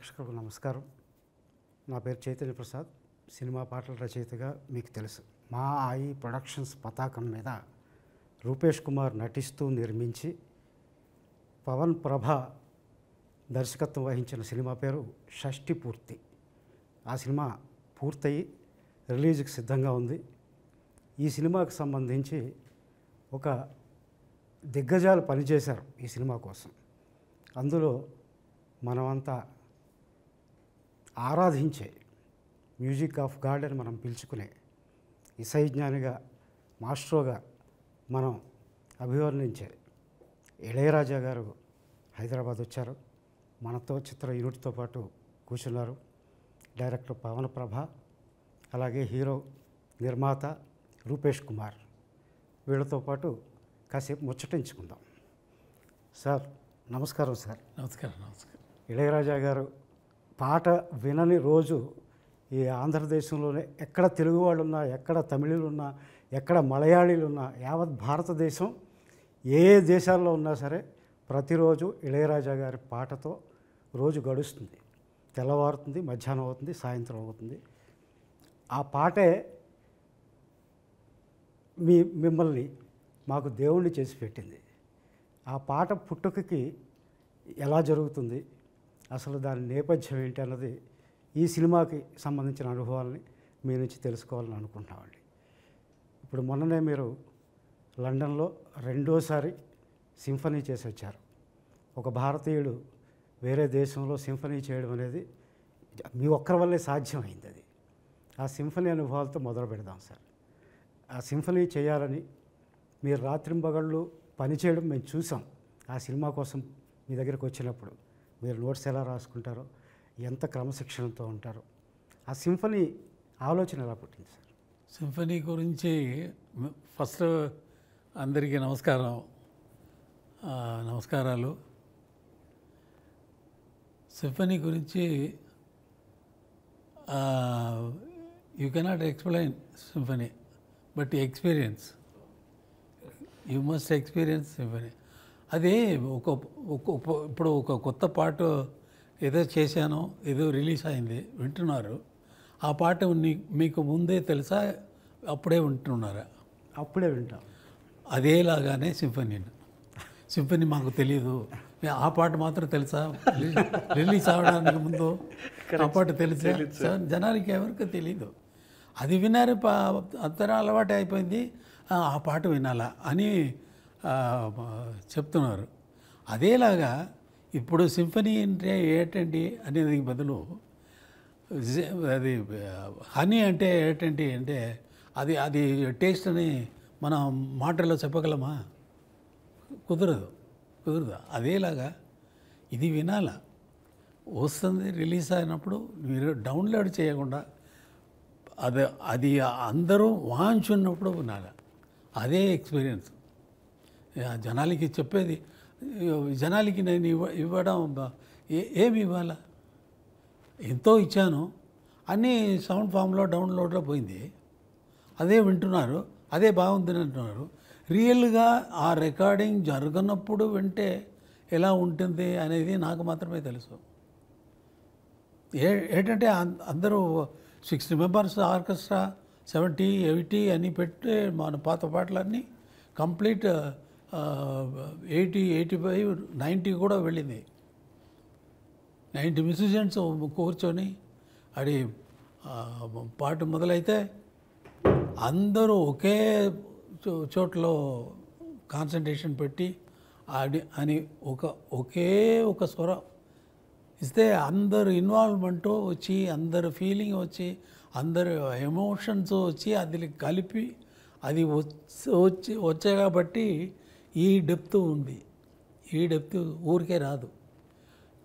ప్రేక్షకులకు నమస్కారం. నా పేరు చైతన్య ప్రసాద్. సినిమా పాటల రచయితగా మీకు తెలుసు. మా ఆయి ప్రొడక్షన్స్ పతాకం మీద రూపేష్ కుమార్ నటిస్తూ నిర్మించి పవన్ ప్రభ దర్శకత్వం వహించిన సినిమా పేరు షష్ఠి పూర్తి. ఆ సినిమా పూర్తయి రిలీజ్కి సిద్ధంగా ఉంది. ఈ సినిమాకు సంబంధించి ఒక దిగ్గజాలు పనిచేశారు ఈ సినిమా కోసం. అందులో మనమంతా ఆరాధించే మ్యూజిక్ ఆఫ్ గాడ్ అని మనం పిలుచుకునే ఇసైజ్ఞానిగా మాస్ట్రోగా మనం అభివర్ణించే ఇళయరాజా గారు హైదరాబాద్ వచ్చారు. మనతో చిత్ర యూనిట్తో పాటు కూర్చున్నారు. డైరెక్టర్ పవన్ ప్రభ, అలాగే హీరో నిర్మాత రూపేష్ కుమార్. వీళ్ళతో పాటు కాసేపు ముచ్చటించుకుందాం. సార్ నమస్కారం. సార్ నమస్కారం. నమస్కారం. ఇళయరాజా గారు పాట వినని రోజు ఈ ఆంధ్రదేశంలోనే ఎక్కడ తెలుగు వాళ్ళు ఉన్నా, ఎక్కడ తమిళులు ఉన్నా, ఎక్కడ మలయాళీలు ఉన్నా, యావత్ భారతదేశం ఏ దేశాల్లో ఉన్నా సరే ప్రతిరోజు ఇళయరాజా గారి పాటతో రోజు గడుస్తుంది. తెల్లవారుతుంది, మధ్యాహ్నం అవుతుంది, సాయంత్రం అవుతుంది. ఆ పాటే మిమ్మల్ని మాకు దేవుణ్ణి చేసి పెట్టింది. ఆ పాట పుట్టుకకి ఎలా జరుగుతుంది, అసలు దాని నేపథ్యం ఏంటి అన్నది ఈ సినిమాకి సంబంధించిన అనుభవాలని మీ నుంచి తెలుసుకోవాలని అనుకుంటున్నామండి. ఇప్పుడు మొన్ననే మీరు లండన్లో రెండోసారి సింఫనీ చేసి వచ్చారు. ఒక భారతీయుడు వేరే దేశంలో సింఫనీ చేయడం అనేది మీ ఒక్కరి వల్లే సాధ్యమైంది. అది ఆ సింఫనీ అనుభవాలతో మొదలు పెడదాం సార్. ఆ సింఫనీ చేయాలని మీరు రాత్రింబగళ్ళు పనిచేయడం మేము చూసాం. ఆ సినిమా కోసం మీ దగ్గరికి వచ్చినప్పుడు మీరు నోట్స్ ఎలా రాసుకుంటారో, ఎంత క్రమశిక్షణతో ఉంటారో, ఆ సింఫనీ ఆలోచన ఎలా పుట్టింది సార్? సింఫనీ గురించి ఫస్ట్ అందరికీ నమస్కారాలు. సింఫనీ గురించి you cannot explain symphony, but experience, you must experience symphony. అదే ఇప్పుడు ఒక కొత్త పాట ఏదో చేశానో, ఏదో రిలీజ్ అయింది, వింటున్నారు. ఆ పాట మీకు ముందే తెలుసా, అప్పుడే వింటున్నారా? అప్పుడే వింటాం. అదేలాగానే సింఫనీ మాకు తెలియదు. ఆ పాట మాత్రం తెలుసా, రిలీజ్ అవడానికి ముందు ఆ పాట తెలుసా? జనానికి ఎవరికి తెలీదు. అది విన్నారు, అంతర అలవాటు అయిపోయింది, ఆ పాట వినాలా అని చెప్తున్నారు. అదేలాగా ఇప్పుడు సింఫనీ అంటే ఏంటండి అనేది బదులు అది హనీ అంటే ఏంటండి అంటే అది టేస్ట్ అని మనం మాటల్లో చెప్పగలమా? కుదరదు. అదేలాగా ఇది వినాలా, వస్తుంది రిలీజ్ అయినప్పుడు మీరు డౌన్లోడ్ చేయకుండా అది అందరూ వాంచున్నప్పుడు వినాలా. అదే ఎక్స్పీరియన్స్. జనాలకి చెప్పేది, జనాలకి నేను ఇవ్వడం ఏమి ఇవ్వాలా? ఎంతో ఇచ్చాను, అన్నీ సౌండ్ ఫామ్లో డౌన్లోడ్లో పోయింది. అదే వింటున్నారు, అదే బాగుందని అంటున్నారు. రియల్గా ఆ రికార్డింగ్ జరగనప్పుడు వింటే ఎలా ఉంటుంది అనేది నాకు మాత్రమే తెలుసు. ఏంటంటే అందరూ 60 మెంబర్స్ ఆర్కెస్ట్రా, 70, 80 అని పెట్టి మన పాత పాటలన్నీ కంప్లీట్ 80, 85, 90 కూడా వెళ్ళింది. 90 మ్యూజిషియన్స్ కూర్చొని అది పాట మొదలైతే అందరూ ఒకే చోట్లో కాన్సన్ట్రేషన్ పెట్టి అని ఒకే ఒక స్వరం ఇస్తే అందరు ఇన్వాల్వ్మెంటు వచ్చి, అందరు ఫీలింగ్ వచ్చి, అందరు ఎమోషన్స్ వచ్చి అది కలిపి అది వచ్చే కాబట్టి ఈ డెప్త్ ఉంది. ఈ డెప్త్ ఊరికే రాదు.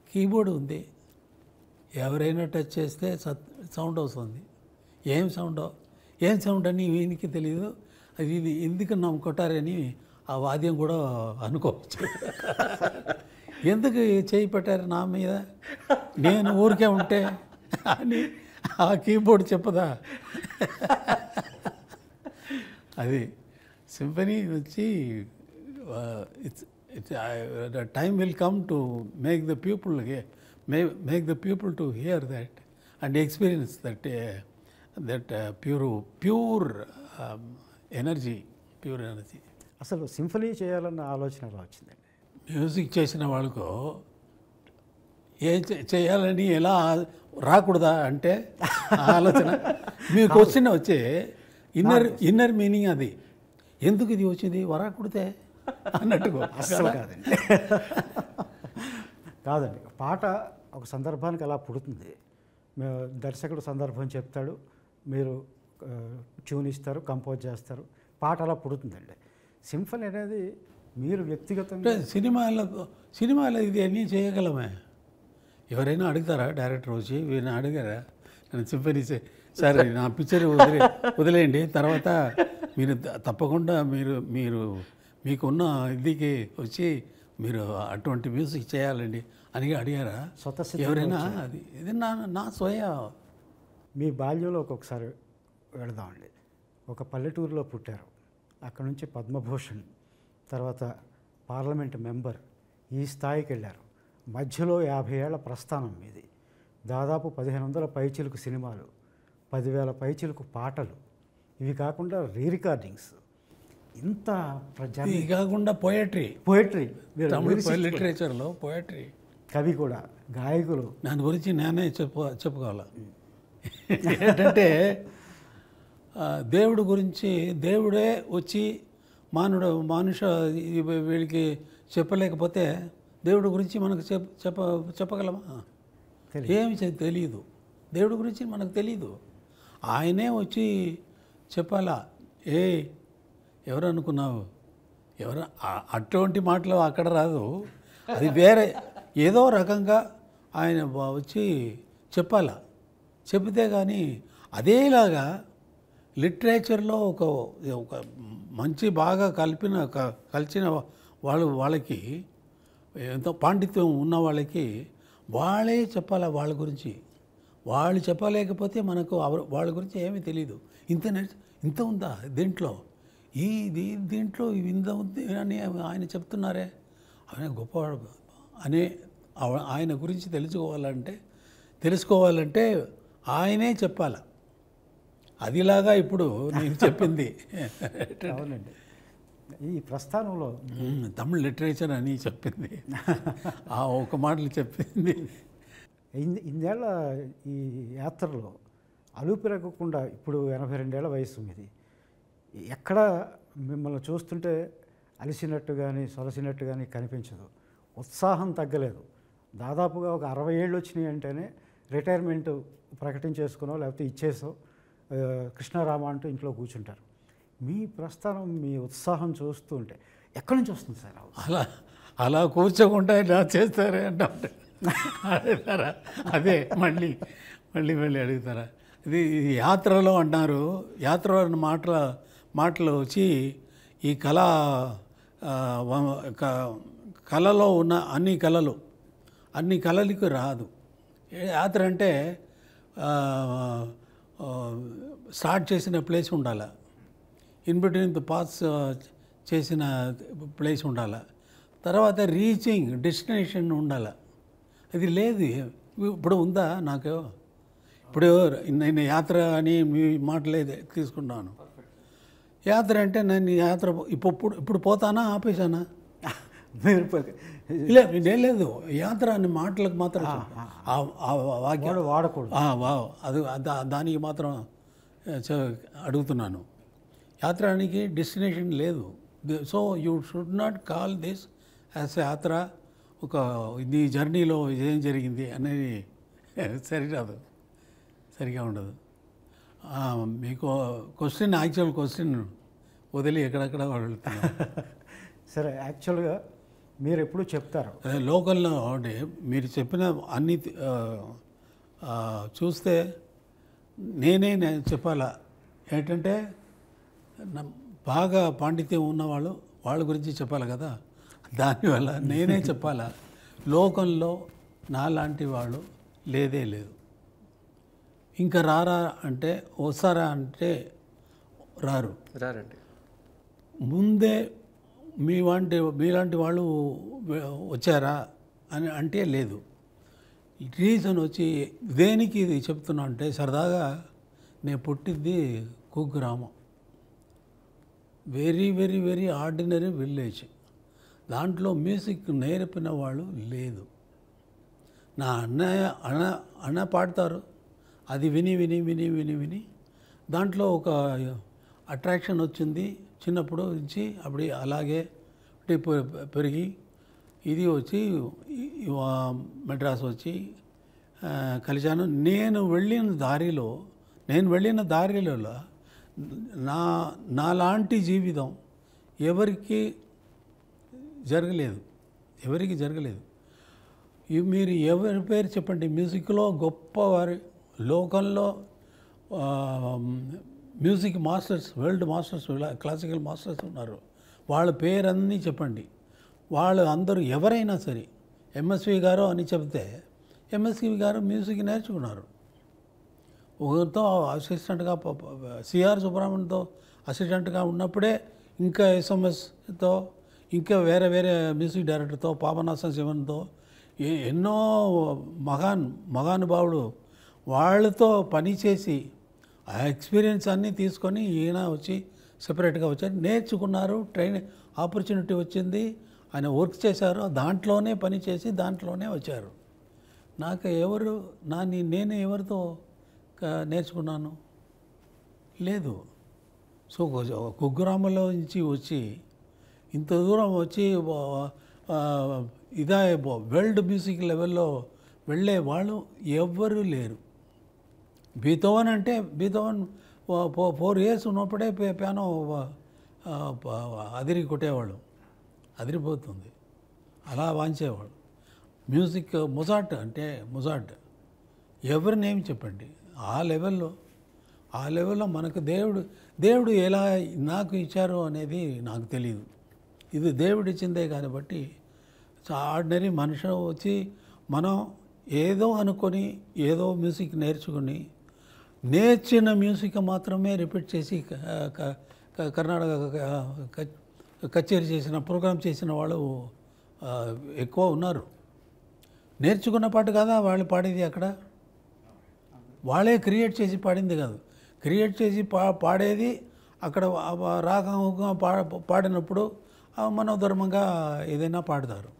కీబోర్డ్ ఉంది, ఎవరైనా టచ్ చేస్తే సౌండ్ వస్తుంది. ఏం సౌండ్ అని వీనికి తెలియదు. ఇది ఎందుకు నమ్ము కొట్టారని ఆ వాద్యం కూడా అనుకోవచ్చు. ఎందుకు చేయి పెట్టారు నా మీద, నేను ఊరికే ఉంటే అని ఆ కీబోర్డ్ చెప్పదా? అది సింఫనీ వచ్చి the time will come to make the make the people to hear that and experience that pure energy. అసలు సింఫనీ చేయాలన్న ఆలోచన ఎలా వచ్చిందండి? మ్యూజిక్ చేసిన వాళ్ళకు ఏం చేయాలని ఎలా రాకూడదా అంటే ఆలోచన. మీ క్వశ్చన్ వచ్చే ఇన్నర్ మీనింగ్ అది. ఎందుకు ఇది వచ్చింది వరాకుడితే అన్నట్టుగా. అసలు కాదండి. కాదండి, పాట ఒక సందర్భానికి అలా పుడుతుంది. దర్శకుడు సందర్భం చెప్తాడు, మీరు ట్యూన్ ఇస్తారు, కంపోజ్ చేస్తారు, పాట అలా పుడుతుందండి. సింఫనీ అనేది మీరు వ్యక్తిగతంగా సినిమాలో ఇది అన్నీ చేయగలమే. ఎవరైనా అడుగుతారా డైరెక్టర్ వచ్చి, వీరిని అడిగారా నేను సింఫనీ సరే నా పిక్చర్ వదిలేయండి, తర్వాత మీరు తప్పకుండా మీకున్న ఇదికి వచ్చి మీరు అటువంటి మ్యూజిక్ చేయాలండి అని అడిగారా ఎవరైనా? అది ఇది నా స్వయ. మీ బాల్యంలో ఒక్కొక్కసారి వెళదామండి. ఒక పల్లెటూరులో పుట్టారు, అక్కడ నుంచి పద్మభూషణ్, తర్వాత పార్లమెంట్ మెంబర్, ఈ స్థాయికి వెళ్ళారు. మధ్యలో 50 ఏళ్ల ప్రస్థానం మీది. దాదాపు 1500 పైచిలుకు సినిమాలు, 10,000 పైచిలుకు పాటలు, ఇవి కాకుండా రికార్డింగ్స్, ఇంత ఇది కాకుండా పోయట్రీ, లిటరేచర్లో పోయట్రీ, కవి కూడా, గాయకులు. దాని గురించి నేనే చెప్పుకోవాలి. ఏంటంటే దేవుడి గురించి దేవుడే వచ్చి మనుష వీళ్ళకి చెప్పలేకపోతే దేవుడి గురించి మనకు చెప్పగలమా? ఏమి తెలియదు. దేవుడి గురించి మనకు తెలియదు. ఆయనే వచ్చి చెప్పాలా. ఎవరు అనుకున్నావు? అటువంటి మాటలు అక్కడ రాదు. అది వేరే ఏదో రకంగా ఆయన వచ్చి చెప్పాలా. చెబితే కానీ అదేలాగా లిటరేచర్లో ఒక మంచి బాగా కలిసిన వాళ్ళకి ఎంతో పాండిత్యం ఉన్న వాళ్ళకి వాళ్ళే చెప్పాలా వాళ్ళ గురించి. వాళ్ళు చెప్పలేకపోతే మనకు వాళ్ళ గురించి ఏమీ తెలియదు. ఇంత ఉందా దీంట్లో, దీంట్లో ఇంత ఉంది అని ఆయన చెప్తున్నారే, ఆయన గొప్పవాడు అనే ఆయన గురించి తెలుసుకోవాలంటే ఆయనే చెప్పాలి. అదిలాగా ఇప్పుడు నేను చెప్పింది. అవునండి, ఈ ప్రస్థానంలో తమిళ్ లిటరేచర్ అని చెప్పింది, ఆ ఒక మాటలు చెప్పింది. ఇన్నేళ్ల ఈ యాత్రలో అలుపెరగకుండా, ఇప్పుడు 82 ఏళ్ల వయసు మీది, ఎక్కడ మిమ్మల్ని చూస్తుంటే అలసినట్టు కానీ సొలసినట్టు కానీ కనిపించదు. ఉత్సాహం తగ్గలేదు. దాదాపుగా ఒక 60 ఏళ్ళు వచ్చినాయి అంటేనే రిటైర్మెంట్ ప్రకటించేసుకునో లేకపోతే ఇచ్చేసో కృష్ణారామ అంటూ ఇంట్లో కూర్చుంటారు. మీ ప్రస్థానం, మీ ఉత్సాహం చూస్తూ ఉంటే ఎక్కడి నుంచి వస్తుంది సార్? అలా కూర్చోకుండా ఇలా చేస్తారే అంటే అడుగుతారా? అదే మళ్ళీ అడుగుతారా? ఇది యాత్రలో అన్నారు. యాత్రలో మాటలు వచ్చి ఈ కళలో ఉన్న అన్ని కళలకు రాదు. యాత్ర అంటే స్టార్ట్ చేసిన ప్లేస్ ఉండాలి, ఇన్ బిట్వీన్ ద పాత్స్ చేసిన ప్లేస్ ఉండాలి, తర్వాత రీచింగ్ డెస్టినేషన్ ఉండాలి. అది లేదు. ఇప్పుడు ఉందా నాకు? ఇప్పుడు నేను యాత్ర అని మీ మాటలే తీసుకున్నాను. యాత్ర అంటే నేను యాత్ర ఇప్పుడు పోతానా ఆపేసానా? లేదు, యాత్ర అనే మాటలకు మాత్రం వాక్యం వాడకూడదు. అది దానికి మాత్రం అడుగుతున్నాను. యాత్రానికి డెస్టినేషన్ లేదు. So you should not call this as యాత్ర. ఒక ఇది జర్నీలో ఏం జరిగింది అనేది సరిగా ఉండదు. మీకు యాక్చువల్ క్వశ్చన్ వదిలి ఎక్కడెక్కడ వెళ్తున్నారు. సరే, యాక్చువల్గా మీరు ఎప్పుడు చెప్తారు లోకల్లో అంటే మీరు చెప్పిన అన్ని చూస్తే నేనే చెప్పాలా ఏంటంటే బాగా పాండిత్యం ఉన్నవాళ్ళు వాళ్ళ గురించి చెప్పాలి కదా. దానివల్ల నేనే చెప్పాలా. లోకంలో నాలాంటి వాళ్ళు లేదు. ఇంకా రారా అంటే వస్తారా అంటే రారండి. ముందే మీలాంటి వాళ్ళు వచ్చారా అని అంటే లేదు. రీజన్ వచ్చి దేనికి ఇది చెప్తున్నా అంటే సరదాగా నేను పుట్టింది కుగ్రామం, very very very ordinary village. దాంట్లో మ్యూజిక్ నేర్పిన వాళ్ళు లేదు. నా అన్న పాడతారు, అది విని విని విని విని విని దాంట్లో ఒక అట్రాక్షన్ వచ్చింది. చిన్నప్పుడు నుంచి అప్పుడు అలాగే పెరిగి ఇది వచ్చి మెడ్రాస్ వచ్చి కలిశాను. నేను వెళ్ళిన దారిలో నాలాంటి జీవితం ఎవరికి జరగలేదు. మీరు ఎవరి పేరు చెప్పండి, మ్యూజిక్లో గొప్పవారు లోకంలో music masters, world masters, classical masters ఉన్నారు. వాళ్ళ పేరన్నీ చెప్పండి. వాళ్ళు అందరూ ఎవరైనా సరే ఎంఎస్వి గారు అని చెప్తే ఎంఎస్వి గారు మ్యూజిక్ నేర్చుకున్నారు. ఒకరితో అసిస్టెంట్గా సిఆర్ సుబ్రహ్మణ్యంతో అసిస్టెంట్గా ఉన్నప్పుడే ఇంకా ఎస్ఎంఎస్తో ఇంకా వేరే వేరే మ్యూజిక్ డైరెక్టర్తో పాపనాశం శివన్తో ఎన్నో మహానుభావుడు వాళ్ళతో పనిచేసి ఆ ఎక్స్పీరియన్స్ అన్నీ తీసుకొని ఈయన వచ్చి సెపరేట్గా వచ్చారు, నేర్చుకున్నారు, ఆపర్చునిటీ వచ్చింది, ఆయన వర్క్ చేశారు, దాంట్లోనే పని చేసి దాంట్లోనే వచ్చారు. నేను ఎవరితో నేర్చుకున్నాను లేదు. సో కుగ్రామంలో నుంచి వచ్చి ఇంత దూరం వచ్చి వరల్డ్ మ్యూజిక్ లెవెల్లో వెళ్ళే వాళ్ళు ఎవ్వరూ లేరు. బీథోవన్ 4 years ఉన్నప్పుడే పియానో కొట్టేవాళ్ళు, అదిరిపోతుంది, అలా వాంచేవాళ్ళు. మ్యూజిక్ మొజార్ట్ ఎవరినేమి చెప్పండి, ఆ లెవెల్లో మనకు దేవుడు ఎలా నాకు ఇచ్చారో అనేది నాకు తెలియదు. ఇది దేవుడు ఇచ్చిందే కాబట్టి ఆర్డినరీ మనిషి వచ్చి మనం ఏదో అనుకొని ఏదో మ్యూజిక్ నేర్చిన మ్యూజిక్ మాత్రమే రిపీట్ చేసి కర్ణాటక కచేరీ చేసిన ప్రోగ్రామ్ చేసిన వాళ్ళు ఎక్కువ ఉన్నారు. నేర్చుకున్న పాట కదా వాళ్ళు పాడేది, అక్కడ వాళ్ళే క్రియేట్ చేసి పాడింది కాదు, క్రియేట్ చేసి పాడేది అక్కడ రాగంగా పాడినప్పుడు మనోధర్మంగా ఏదైనా పాడతారు.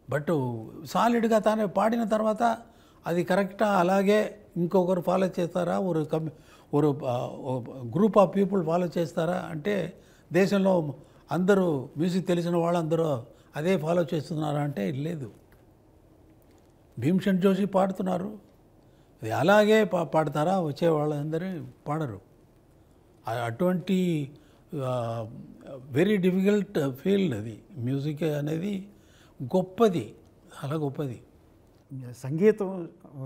బట్ సాలిడ్గా తానే పాడిన తర్వాత అది కరెక్టా అలాగే ఇంకొకరు ఫాలో చేస్తారా, ఒక గ్రూప్ ఆఫ్ పీపుల్ ఫాలో చేస్తారా అంటే దేశంలో అందరూ మ్యూజిక్ తెలిసిన వాళ్ళందరూ అదే ఫాలో చేస్తున్నారా అంటే లేదు. భీమ్సేన్ జోషి పాడుతున్నారు, అది అలాగే పాడతారా, వచ్చే వాళ్ళందరూ పాడరు. అటువంటి వెరీ డిఫికల్ట్ ఫీల్డ్ అది. మ్యూజిక్ అనేది గొప్పది, చాలా గొప్పది. సంగీతం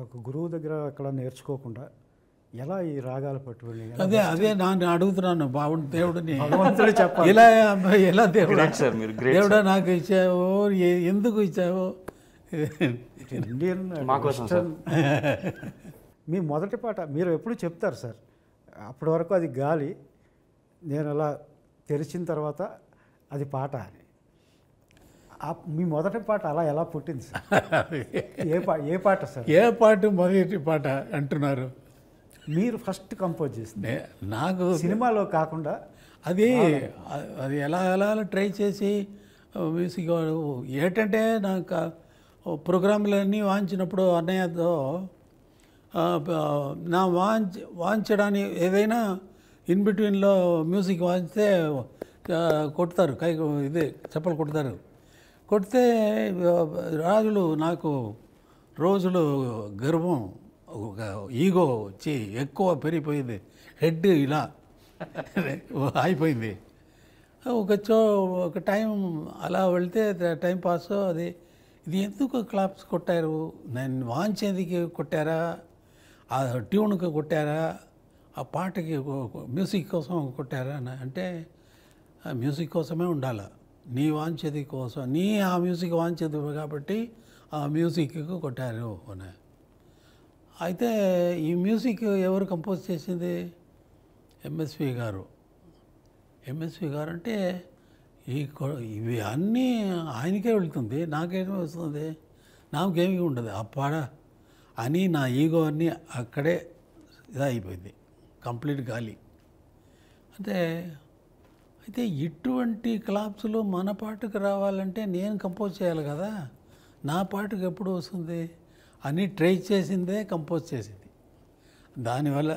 ఒక గురువు దగ్గర అక్కడ నేర్చుకోకుండా ఎలా ఈ రాగాలు పట్టుకుని అదే నేను అడుగుతున్నాను దేవుడిని, భగవంతుడు చెప్పాలి, ఎలా దేవుడా నాకు ఇచ్చావో, ఎందుకు ఇచ్చావో. ఇండియన్ మీ మొదటి పాట మీరు ఎప్పుడు చెప్తారు సార్, అప్పటి వరకు అది గాలి, నేను అలా తెరిచిన తర్వాత అది పాట అని. మీ మొదటి పాట అలా ఎలా పుట్టింది సార్? ఏ పాట సార్? ఏ పాట మొదటి పాట అంటున్నారు? మీరు ఫస్ట్ కంపోజ్ చేసింది నాకు సినిమాలో కాకుండా అది ఎలా ట్రై చేసి మ్యూజిక్ ఏంటంటే నాకు ప్రోగ్రాంలన్నీ వాంచినప్పుడు అన్నయ్యతో నా వాంచడానికి ఏదైనా ఇన్ బిట్వీన్లో మ్యూజిక్ వాంచితే కొడతారు, చెప్పలు కొడితే రాజులు నాకు రోజులు గర్వం, ఒక ఈగో వచ్చి ఎక్కువ పెరిగిపోయింది, హెడ్ ఇలా అయిపోయింది. ఒక టైం అలా వెళ్తే టైం పాస్ ఇది ఎందుకు క్లాప్స్ కొట్టారు, నేను వాంచేందుకు కొట్టారా, ఆ ట్యూన్కి కొట్టారా, ఆ పాటకి మ్యూజిక్ కోసం కొట్టారా అంటే మ్యూజిక్ కోసమే ఉండాలి, నీ వాంచేది కోసం, ఆ మ్యూజిక్ వాంచేది కాబట్టి ఆ మ్యూజిక్కి కొట్టారు అని. అయితే ఈ మ్యూజిక్ ఎవరు కంపోజ్ చేసింది? ఎంఎస్వి గారు అంటే ఇవి అన్నీ ఆయనకే వెళ్తుంది, నాకేమో వస్తుంది. నాకేమీ ఉండదు ఆ పాట అని నా ఈగో అన్నీ అక్కడే ఇదైపోయింది, కంప్లీట్ గాలి. అయితే ఇటువంటి క్లాప్స్లో మన పాటకు రావాలంటే నేను కంపోజ్ చేయాలి కదా, నా పాటకు ఎప్పుడు వస్తుంది అని ట్రై చేసిందే కంపోజ్ చేసింది. దానివల్ల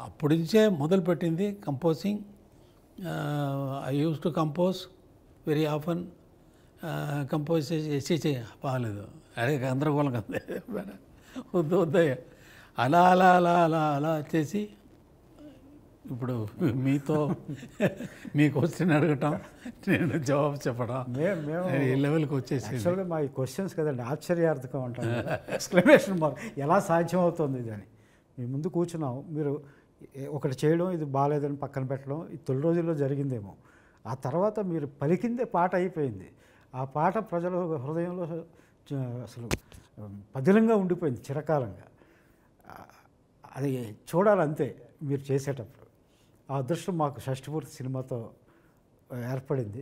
అప్పటి నుంచే మొదలుపెట్టింది composing. I use to compose very often. Compose చేసి బాగాలేదు, అదే గందరగోళం కదా, వద్దు వద్దయ్య, అలా అలా అలా అలా అలా చేసి ఇప్పుడు మీతో మీ క్వశ్చన్ అడగటం, నేను జవాబు చెప్పడం, మేము ఈ లెవెల్కి వచ్చేసి యాక్చువల్గా మా ఈ క్వశ్చన్స్ కదండి ఆశ్చర్యార్థకం అంటారు, ఎక్స్క్లమేషన్ మార్క్, ఎలా సాధ్యం అవుతుంది ఇది అని. మీ ముందు కూర్చున్నాం, మీరు ఒకటి చేయడం, ఇది బాగాలేదని పక్కన పెట్టడం, ఈ తొలి రోజుల్లో జరిగిందేమో. ఆ తర్వాత మీరు పలికిందే పాట అయిపోయింది. ఆ పాట ప్రజల హృదయంలో అసలు పదిలంగా ఉండిపోయింది చిరకాలంగా. అది చూడాలంతే మీరు చేసేటప్పుడు. ఆ అదృష్టం మాకు షష్ఠపూర్తి సినిమాతో ఏర్పడింది.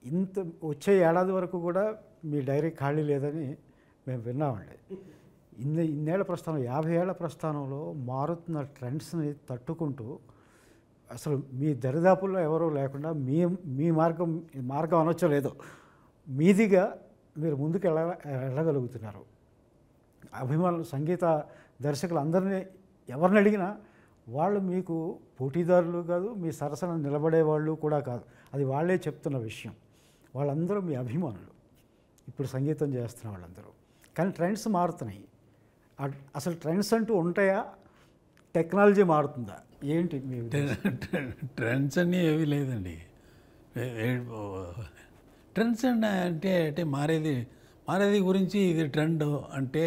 ఇంత వచ్చే ఏడాది వరకు కూడా మీ డైరీ ఖాళీ లేదని మేము విన్నామండి. ఇన్నేళ్ల ప్రస్థానం, 50 ఏళ్ల ప్రస్థానంలో మారుతున్న ట్రెండ్స్ని తట్టుకుంటూ అసలు మీ దరిదాపుల్లో ఎవరూ లేకుండా మీ మార్గం అనొచ్చో లేదో మీదిగా మీరు ముందుకు వెళ్ళగలుగుతున్నారు. అభిమానులు, సంగీత దర్శకులు అందరినీ ఎవరిని అడిగినా వాళ్ళు మీకు పోటీదారులు కాదు, మీ సరసన నిలబడేవాళ్ళు కూడా కాదు. అది వాళ్ళే చెప్తున్న విషయం. వాళ్ళందరూ మీ అభిమానులు, ఇప్పుడు సంగీతం చేస్తున్న వాళ్ళందరూ. కానీ ట్రెండ్స్ మారుతున్నాయి. అసలు ట్రెండ్స్ అంటూ ఉంటాయా? టెక్నాలజీ మారుతుందా? ఏంటి మీ ట్రెండ్స్ అన్నీ ఏమీ లేదండి. ట్రెండ్స్ అంటే మారేది గురించి ఇది ట్రెండ్ అంటే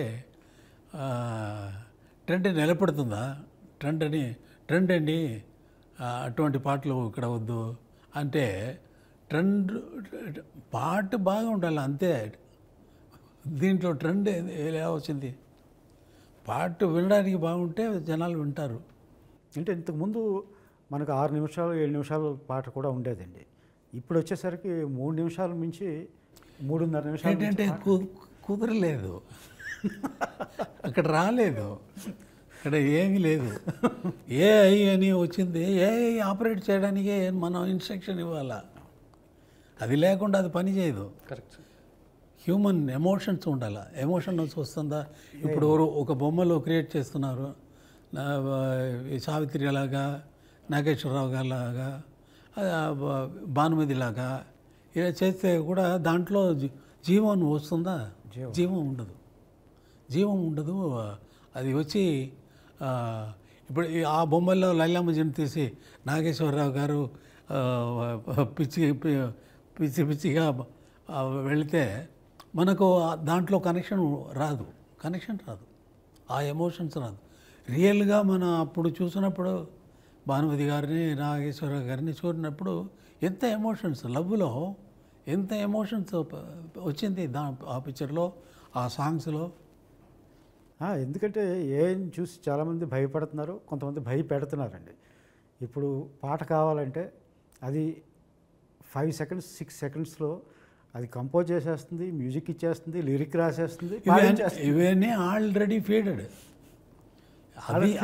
ట్రెండ్ నిలబడుతుందా? ట్రెండ్ అండి అటువంటి పాటలు ఇక్కడ వద్దు అంటే ట్రెండ్ పాట బాగా ఉండాలి అంతే. దీంట్లో ట్రెండ్ ఎలా వచ్చింది? పాట వినడానికి బాగుంటే జనాలు వింటారు. అంటే ఇంతకుముందు మనకు 6 నిమిషాలు 7 నిమిషాలు పాట కూడా ఉండేదండి. ఇప్పుడు వచ్చేసరికి 3 నిమిషాల మించి 3.5 నిమిషాలు ఏంటంటే కుదరలేదు, అక్కడ రాలేదు, అక్కడ ఏమీ లేదు. ఏఐ అని వచ్చింది, ఏఐ ఆపరేట్ చేయడానికే మనం ఇన్స్ట్రక్షన్ ఇవ్వాలా, అది లేకుండా అది పని చేయదు. కరెక్ట్. హ్యూమన్ ఎమోషన్స్ ఉండాలి. ఎమోషన్స్ వస్తుందా? ఇప్పుడు ఒక బొమ్మలో క్రియేట్ చేస్తున్నారు, సావిత్రి లాగా, నాగేశ్వరరావు గారి లాగా, భానుమతి లాగా ఇలా చేస్తే కూడా దాంట్లో జీవం వస్తుందా? జీవం ఉండదు. అది వచ్చి ఇప్పుడు ఆ బొమ్మల్లో లైలామజీని తీసి నాగేశ్వరరావు గారు పిచ్చిగా వెళితే మనకు దాంట్లో కనెక్షన్ రాదు, ఆ ఎమోషన్స్ రాదు. రియల్గా మనం అప్పుడు చూసినప్పుడు భానుమతి గారిని, నాగేశ్వరరావు గారిని చూసినప్పుడు ఎంత ఎమోషన్స్, లవ్లో ఎంత ఎమోషన్స్ వచ్చింది ఆ పిక్చర్లో, ఆ సాంగ్స్లో. ఎందుకంటే ఏం చూసి చాలామంది భయపడుతున్నారు, కొంతమంది భయపెడుతున్నారండి. ఇప్పుడు పాట కావాలంటే అది 5 సెకండ్స్ 6 సెకండ్స్లో అది కంపోజ్ చేసేస్తుంది, మ్యూజిక్ ఇచ్చేస్తుంది, లిరిక్ రాసేస్తుంది. ఇవన్నీ ఆల్రెడీ ఫీడెడ్.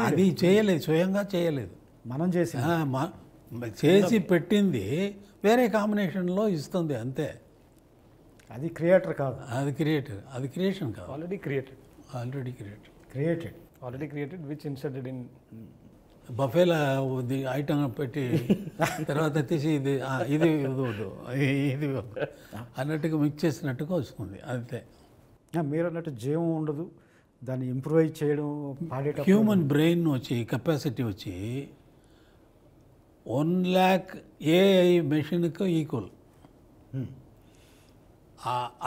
అది చేయలేదు, స్వయంగా చేయలేదు, మనం చేసి పెట్టింది వేరే కాంబినేషన్లో ఇస్తుంది అంతే. అది క్రియేటర్ కాదు, అది క్రియేషన్ కాదు. Already created which inserted in బఫేలా ఐటమ్ పెట్టి తర్వాత తీసి ఇది వద్దు అన్నట్టుగా మిక్స్ చేసినట్టుగా వస్తుంది అంతే. మీరు అన్నట్టు జీవం ఉండదు, దాన్ని ఇంప్రూవైజ్ చేయడం, పాడేటప్పుడు హ్యూమన్ బ్రెయిన్ వచ్చి కెపాసిటీ వచ్చి 1 lakh ఏఐ మెషిన్కు ఈక్వల్.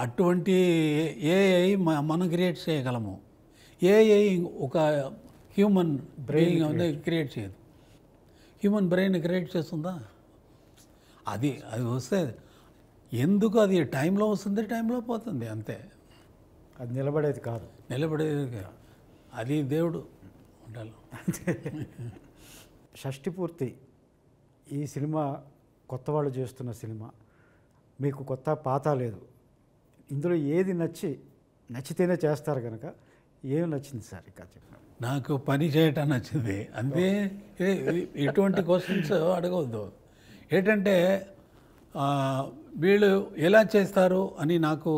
అటువంటి ఏఐ మనం క్రియేట్ చేయగలము. ఏఐ ఒక హ్యూమన్ బ్రెయిన్ క్రియేట్ చేయదు. హ్యూమన్ బ్రెయిన్ క్రియేట్ చేస్తుందా? అది వస్తే ఎందుకు అది టైంలో వస్తుంది, టైంలో పోతుంది అంతే. అది నిలబడేది కాదు. అది దేవుడు ఉండాలి. షష్ఠిపూర్తి ఈ సినిమా కొత్త వాళ్ళు చేస్తున్న సినిమా, మీకు కొత్త పాత లేదు, ఇందులో ఏది నచ్చితేనే చేస్తారు కనుక ఏమి నచ్చింది సార్ ఇంకా చెప్పండి. నాకు పని చేయటం నచ్చింది అంతే. ఎటువంటి క్వశ్చన్స్ అడగవద్దు. ఏంటంటే వీళ్ళు ఎలా చేస్తారు అని నాకు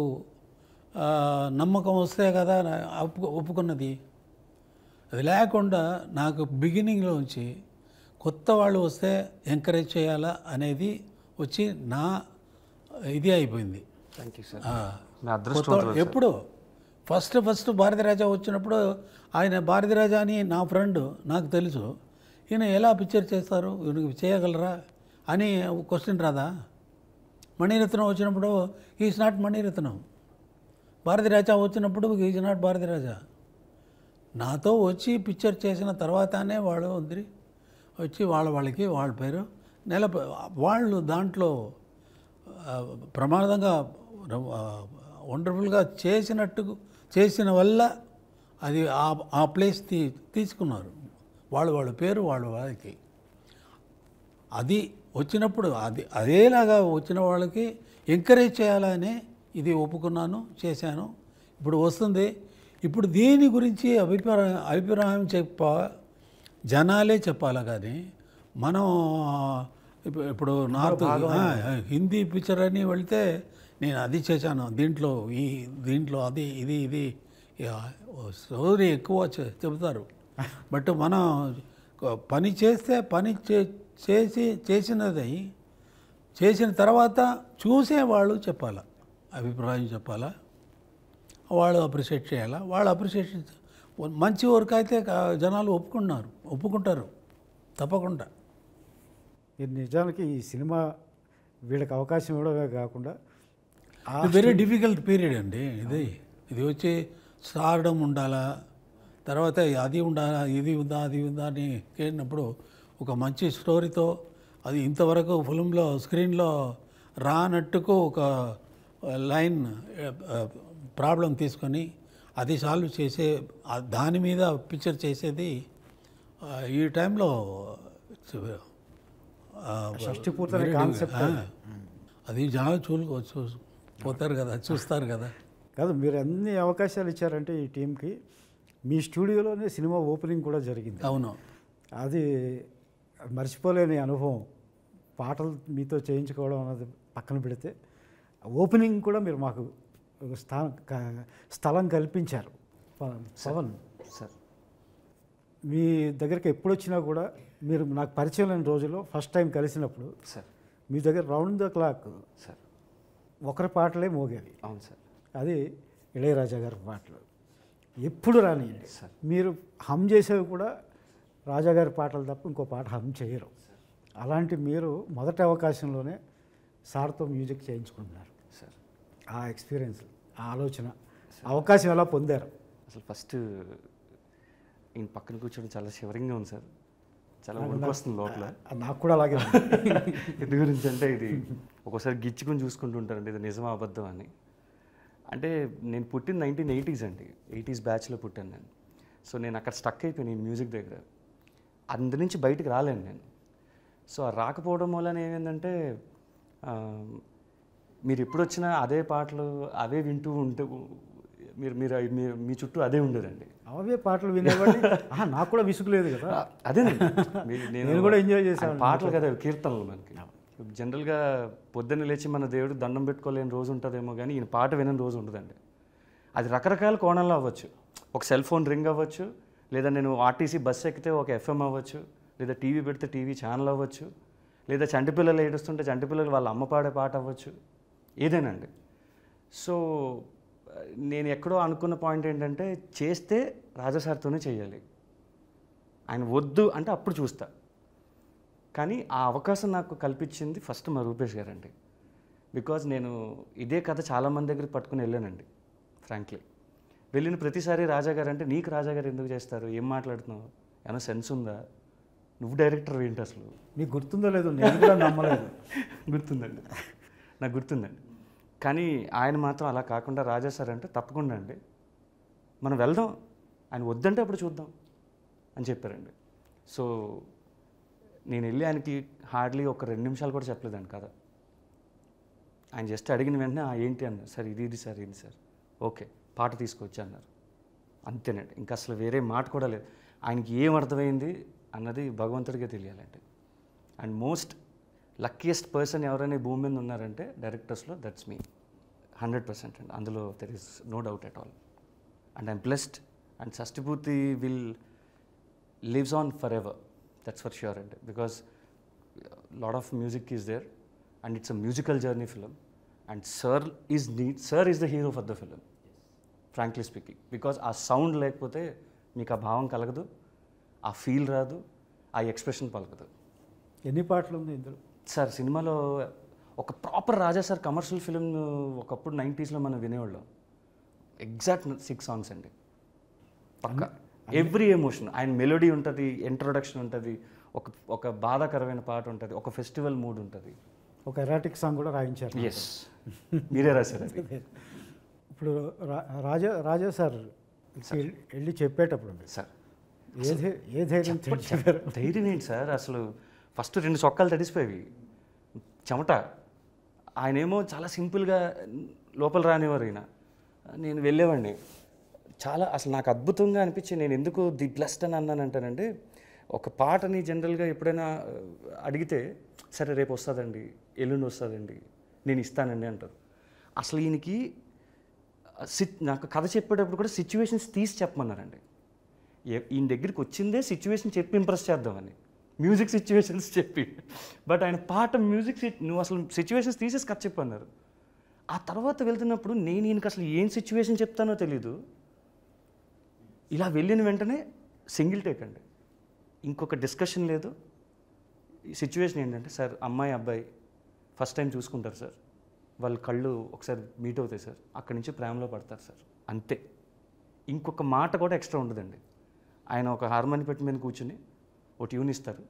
నమ్మకం వస్తే కదా ఒప్పుకున్నది. అది లేకుండా నాకు బిగినింగ్లోంచి కొత్త వాళ్ళు వస్తే ఎంకరేజ్ చేయాలా అనేది వచ్చి నా ఇది అయిపోయింది. Thank you sir. ఎప్పుడు ఫస్ట్ భారతీరాజా వచ్చినప్పుడు ఆయన భారతీరాజా అని నా ఫ్రెండ్, నాకు తెలుసు. ఈయన ఎలా పిక్చర్ చేస్తారు, ఈయనకి చేయగలరా అని క్వశ్చన్ రాదా? మణిరత్నం వచ్చినప్పుడు ఈజ్ నాట్ మణిరత్నం. భారతీరాజా వచ్చినప్పుడు ఈజ్ నాట్ భారతీరాజా. నాతో వచ్చి పిక్చర్ చేసిన తర్వాతనే వాళ్ళు వచ్చి వాళ్ళకి వాళ్ళ పేరు వాళ్ళు దాంట్లో ప్రమాదంగా వండర్ఫుల్గా చేసిన వల్ల అది ఆ ప్లేస్ తీసుకున్నారు. వాళ్ళ పేరు వాళ్ళకి అది వచ్చినప్పుడు అదేలాగా వచ్చిన వాళ్ళకి ఎంకరేజ్ చేయాలనే ఇది ఒప్పుకున్నాను, చేశాను. ఇప్పుడు వస్తుంది. ఇప్పుడు దీని గురించి అభిప్రాయం జనాలే చెప్పాలా కానీ మనం ఇప్పుడు నార్త్ హిందీ పిక్చర్ అని వెళ్తే నేను అది చేశాను, దీంట్లో అది ఇది స్టోరీ ఎక్కువ చెబుతారు. బట్ మనం పని చేస్తే చేసిన తర్వాత చూసేవాళ్ళు చెప్పాలా, అభిప్రాయం చెప్పాలా, వాళ్ళు అప్రిషియేట్ చేయాలా. వాళ్ళు అప్రిషియేషన్ మంచి వర్క్ అయితే జనాలు ఒప్పుకుంటారు తప్పకుండా. ఇది నిజానికి ఈ సినిమా వీళ్ళకి అవకాశం ఇవ్వడమే కాకుండా వెరీ డిఫికల్ట్ పీరియడ్ అండి ఇది వచ్చి స్టార్డమ్ ఉండాలా, తర్వాత అది ఉండాలా, ఇది ఉందా అది ఉందా అని కేడినప్పుడు ఒక మంచి స్టోరీతో అది ఇంతవరకు ఫిల్మ్లో స్క్రీన్లో రానట్టుకు ఒక లైన్ ప్రాబ్లం తీసుకొని అది సాల్వ్ చేసే దాని మీద పిక్చర్ చేసేది ఈ టైంలో అది జనాలు పోతారు కదా, చూస్తారు కదా. కాదు, మీరు అన్ని అవకాశాలు ఇచ్చారంటే ఈ టీంకి. మీ స్టూడియోలోనే సినిమా ఓపెనింగ్ కూడా జరిగింది. అవును, అది మర్చిపోలేని అనుభవం. పాటలు మీతో చేయించుకోవడం అన్నది పక్కన పెడితే ఓపెనింగ్ కూడా మీరు మాకు స్థలం కల్పించారు. పవన్ సార్, మీ దగ్గరికి ఎప్పుడు వచ్చినా కూడా మీరు నాకు పరిచయం లేని రోజుల్లో ఫస్ట్ టైం కలిసినప్పుడు సార్ మీ దగ్గర రౌండ్ ద క్లాక్ సార్ ఒకరి పాటలే మోగేవి. అవును సార్. అది ఇళయరాజా గారి పాటలు ఎప్పుడు రానియండి. సార్, మీరు హమ్ చేసేవి కూడా రాజాగారి పాటలు తప్ప ఇంకో పాట హమ్ చేయరు. అలాంటి మీరు మొదటి అవకాశంలోనే సార్తో మ్యూజిక్ చేయించుకుంటున్నారు సార్. ఆ ఎక్స్పీరియన్స్, ఆ ఆలోచన, అవకాశం ఎలా పొందారు? అసలు ఫస్ట్ ఈయన పక్కన కూర్చోవడం చాలా షివరింగ్గా ఉంది సార్. చాలా వణుకు వస్తుంది లోపల. నాకు కూడా అలాగే ఉంది. ఎందు గురించి అంటే ఇది ఒక్కోసారి గిచ్చుకుని చూసుకుంటూ ఉంటారండి, ఇది నిజమా అబద్ధం అని. అంటే నేను పుట్టిన 1980s అండి, 80s బ్యాచ్లో పుట్టాను నేను. సో నేను అక్కడ స్టక్ అయిపోయాను ఈ మ్యూజిక్ దగ్గర. అందు నుంచి బయటకు రాలేను నేను. సో ఆ రాకపోవడం వలన ఏమైందంటే మీరు ఎప్పుడు వచ్చినా అదే పాటలు అవే వింటూ ఉంటే మీ చుట్టూ అదే ఉండేదండి. అవే పాటలు వినేవాడిని. నాకు కూడా విసుగులేదు కదా. అదేనండి, నేను కూడా ఎంజాయ్ చేశాను. పాటలు కదా కీర్తనలు. మనకి జనరల్గా పొద్దున్న లేచి మన దేవుడు దండం పెట్టుకోలేని రోజు ఉంటుందేమో కానీ ఈయన పాట వినని రోజు ఉండదండి. అది రకరకాల కోణంలో అవ్వచ్చు. ఒక సెల్ ఫోన్ రింగ్ అవ్వచ్చు, లేదా నేను ఆర్టీసీ బస్సు ఎక్కితే ఒక ఎఫ్ఎం అవ్వచ్చు, లేదా టీవీ పెడితే టీవీ ఛానల్ అవ్వచ్చు, లేదా చంటిపిల్లలు ఏడుస్తుంటే చంటిపిల్లలు వాళ్ళ అమ్మ పాడే పాట అవ్వచ్చు, ఏదేనండి. సో నేను ఎక్కడో అనుకున్న పాయింట్ ఏంటంటే చేస్తే రాజాసార్తోనే చేయాలి, ఆయన వద్దు అంటే అప్పుడు చూస్తా. కానీ ఆ అవకాశం నాకు కల్పించింది ఫస్ట్ మా రూపేష్ గారండి. బికాజ్ నేను ఇదే కథ చాలామంది దగ్గరికి పట్టుకుని వెళ్ళానండి. ఫ్రాంక్లీ వెళ్ళిన ప్రతిసారి రాజాగారు అంటే నీకు రాజాగారు ఎందుకు చేస్తారు, ఏం మాట్లాడుతున్నావు, ఏమైనా సెన్స్ ఉందా, నువ్వు డైరెక్టర్ ఏంటి అసలు, నీకు గుర్తుందో లేదు, నేను కూడా నమ్మలేదు. గుర్తుందండి, నాకు గుర్తుందండి. కానీ ఆయన మాత్రం అలా కాకుండా రాజా సార్ అంటే తప్పకుండా అండి మనం వెళ్దాం, ఆయన వద్దంటే అప్పుడు చూద్దాం అని చెప్పారండి. సో నేను వెళ్ళి ఆయనకి హార్డ్లీ ఒక 2 నిమిషాలు కూడా చెప్పలేదండి కదా. ఆయన జస్ట్ అడిగిన వెంటనే ఏంటి అన్నారు, సార్ ఇది సార్ ఇది సార్, ఓకే పాట తీసుకొచ్చి అన్నారు. అంతేనండి, ఇంకా అసలు వేరే మాట కూడా లేదు. ఆయనకి ఏం అర్థమైంది అన్నది భగవంతుడికే తెలియాలండి. అండ్ మోస్ట్ లక్కీయెస్ట్ పర్సన్ ఎవరైనా భూమి మీద ఉన్నారంటే డైరెక్టర్స్లో, దట్స్ మీ 100% అండి. అందులో there is no doubt at all. And I'm blessed and Shashtipoorthi will lives on forever, that's for sure. And because lot of music is there and it's a musical journey film, and sir is the hero for the film, frankly speaking, because ఆ sound లేకపోతే మీకు ఆ భావం కలగదు, ఆ feel రాదు, ఆ expression పలకదు. ఎన్ని పాటలు ఉంది ఇందులో సార్ సినిమాలో? ఒక ప్రాపర్ రాజా సార్ కమర్షియల్ ఫిలిం ఒకప్పుడు 90sలో మనం వినేవాళ్ళం. ఎగ్జాక్ట్ 6 సాంగ్స్ అండి, పక్కా. ఎవ్రీ ఎమోషన్, ఆయన మెలోడీ ఉంటుంది, ఇంట్రొడక్షన్ ఉంటుంది, ఒక బాధాకరమైన పాట ఉంటుంది, ఒక ఫెస్టివల్ మూడ్ ఉంటుంది, ఒక ఎరాటిక్ సాంగ్ కూడా రాయించారు. ఎస్, మీరే రాశారు అది. ఇప్పుడు రాజా సార్ వెళ్ళి చెప్పేటప్పుడు సార్ ఏ ధైర్యం చెప్పారు? ధైర్యం ఏంటి సార్, అసలు ఫస్ట్ 2 సొక్కాలు తడిసిపోయేవి, చెమట. ఆయనేమో చాలా సింపుల్గా లోపల రానివారు. అయినా నేను వెళ్ళేవాడిని. చాలా అసలు నాకు అద్భుతంగా అనిపించి, నేను ఎందుకు ది బ్లెస్డ్ అని అన్నానంటానండి, ఒక పాటని జనరల్గా ఎప్పుడైనా అడిగితే సరే రేపు వస్తుందండి, ఎల్లుండి వస్తుందండి, నేను ఇస్తానండి అంటారు. అసలు ఈయనకి నాకు కథ చెప్పేటప్పుడు కూడా సిచ్యువేషన్స్ తీసి చెప్పమన్నారండి. ఈయన దగ్గరికి వచ్చిందే సిచ్యువేషన్ చెప్పి ఇంప్రెస్ చేద్దామని, మ్యూజిక్ సిచ్యువేషన్స్ చెప్పి. బట్ ఆయన పాట మ్యూజిక్ నువ్వు అసలు సిచ్యువేషన్స్ తీసేసి కథ చెప్పన్నారు. ఆ తర్వాత వెళ్తున్నప్పుడు నేను ఈయనకి అసలు ఏం సిచ్యువేషన్ చెప్తానో తెలీదు. ఇలా వెళ్ళిన వెంటనే సింగిల్ టేక్ అండి, ఇంకొక డిస్కషన్ లేదు. ఈ సిచ్యువేషన్ ఏంటంటే, సార్ అమ్మాయి అబ్బాయి ఫస్ట్ టైం చూసుకుంటారు సార్, వాళ్ళ కళ్ళు ఒకసారి మీట్ అవుతాయి సార్, అక్కడి నుంచి ప్రేమలో పడతారు సార్, అంతే. ఇంకొక మాట కూడా ఎక్స్ట్రా ఉండదండి. ఆయన ఒక హార్మోని పెట్టి మీద కూర్చుని ఒక ట్యూన్ ఇస్తారు,